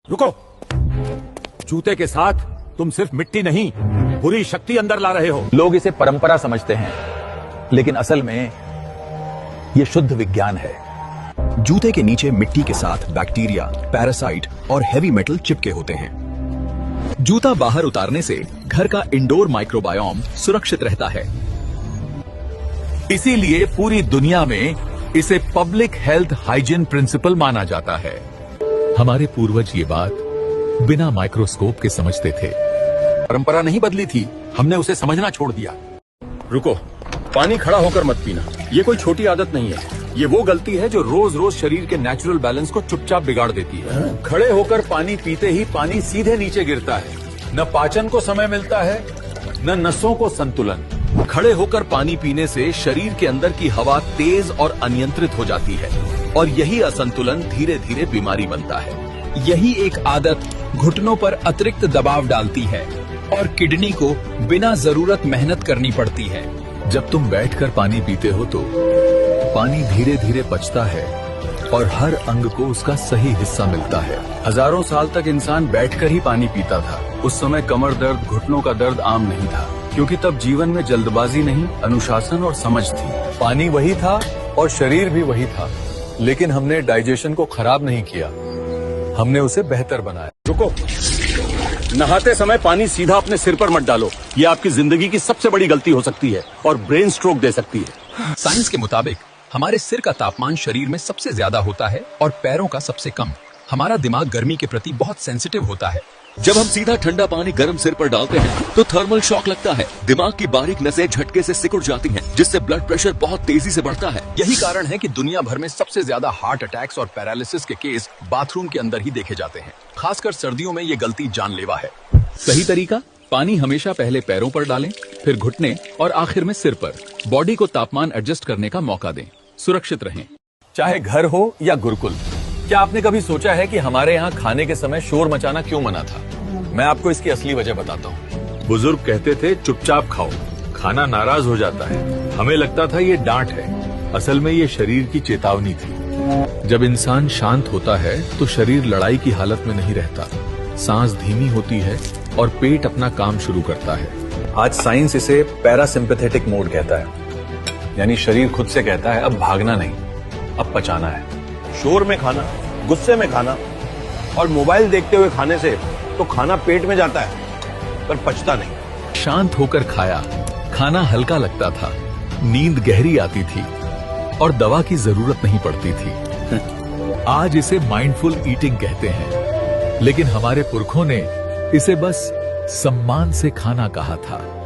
रुको। जूते के साथ तुम सिर्फ मिट्टी नहीं, बुरी शक्ति अंदर ला रहे हो। लोग इसे परंपरा समझते हैं, लेकिन असल में यह शुद्ध विज्ञान है। जूते के नीचे मिट्टी के साथ बैक्टीरिया, पैरासाइट और हेवी मेटल चिपके होते हैं। जूता बाहर उतारने से घर का इंडोर माइक्रोबायोम सुरक्षित रहता है। इसीलिए पूरी दुनिया में इसे पब्लिक हेल्थ हाइजीन प्रिंसिपल माना जाता है। हमारे पूर्वज ये बात बिना माइक्रोस्कोप के समझते थे। परंपरा नहीं बदली थी, हमने उसे समझना छोड़ दिया। रुको, पानी खड़ा होकर मत पीना। ये कोई छोटी आदत नहीं है। ये वो गलती है जो रोज रोज शरीर के नेचुरल बैलेंस को चुपचाप बिगाड़ देती है। खड़े होकर पानी पीते ही पानी सीधे नीचे गिरता है। न पाचन को समय मिलता है, न नसों को संतुलन। खड़े होकर पानी पीने से शरीर के अंदर की हवा तेज और अनियंत्रित हो जाती है और यही असंतुलन धीरे धीरे बीमारी बनता है। यही एक आदत घुटनों पर अतिरिक्त दबाव डालती है और किडनी को बिना जरूरत मेहनत करनी पड़ती है। जब तुम बैठकर पानी पीते हो तो पानी धीरे धीरे पचता है और हर अंग को उसका सही हिस्सा मिलता है। हजारों साल तक इंसान बैठकर ही पानी पीता था। उस समय कमर दर्द, घुटनों का दर्द आम नहीं था, क्योंकि तब जीवन में जल्दबाजी नहीं, अनुशासन और समझ थी। पानी वही था और शरीर भी वही था, लेकिन हमने डाइजेशन को खराब नहीं किया, हमने उसे बेहतर बनाया। रुको, नहाते समय पानी सीधा अपने सिर पर मत डालो। ये आपकी जिंदगी की सबसे बड़ी गलती हो सकती है और ब्रेन स्ट्रोक दे सकती है। साइंस के मुताबिक हमारे सिर का तापमान शरीर में सबसे ज्यादा होता है और पैरों का सबसे कम। हमारा दिमाग गर्मी के प्रति बहुत सेंसिटिव होता है। जब हम सीधा ठंडा पानी गर्म सिर पर डालते हैं तो थर्मल शॉक लगता है। दिमाग की बारीक नसें झटके से सिकुड़ जाती हैं, जिससे ब्लड प्रेशर बहुत तेजी से बढ़ता है। यही कारण है कि दुनिया भर में सबसे ज्यादा हार्ट अटैक्स और पैरालिसिस के केस बाथरूम के अंदर ही देखे जाते हैं। खासकर सर्दियों में ये गलती जानलेवा है। सही तरीका, पानी हमेशा पहले पैरों पर डालें, फिर घुटने और आखिर में सिर पर। बॉडी को तापमान एडजस्ट करने का मौका दें। सुरक्षित रहें, चाहे घर हो या गुरुकुल। क्या आपने कभी सोचा है कि हमारे यहाँ खाने के समय शोर मचाना क्यों मना था? मैं आपको इसकी असली वजह बताता हूँ। बुजुर्ग कहते थे चुपचाप खाओ, खाना नाराज हो जाता है। हमें लगता था ये डांट है, असल में ये शरीर की चेतावनी थी। जब इंसान शांत होता है तो शरीर लड़ाई की हालत में नहीं रहता, सांस धीमी होती है और पेट अपना काम शुरू करता है। आज साइंस इसे पैरासिम्पैथेटिक मोड कहता है, यानी शरीर खुद से कहता है अब भागना नहीं, अब पचाना है। शोर में खाना, गुस्से में खाना और मोबाइल देखते हुए खाने से तो खाना पेट में जाता है पर पचता नहीं। शांत होकर खाया, खाना हल्का लगता था, नींद गहरी आती थी और दवा की जरूरत नहीं पड़ती थी। आज इसे माइंडफुल ईटिंग कहते हैं, लेकिन हमारे पुरखों ने इसे बस सम्मान से खाना कहा था।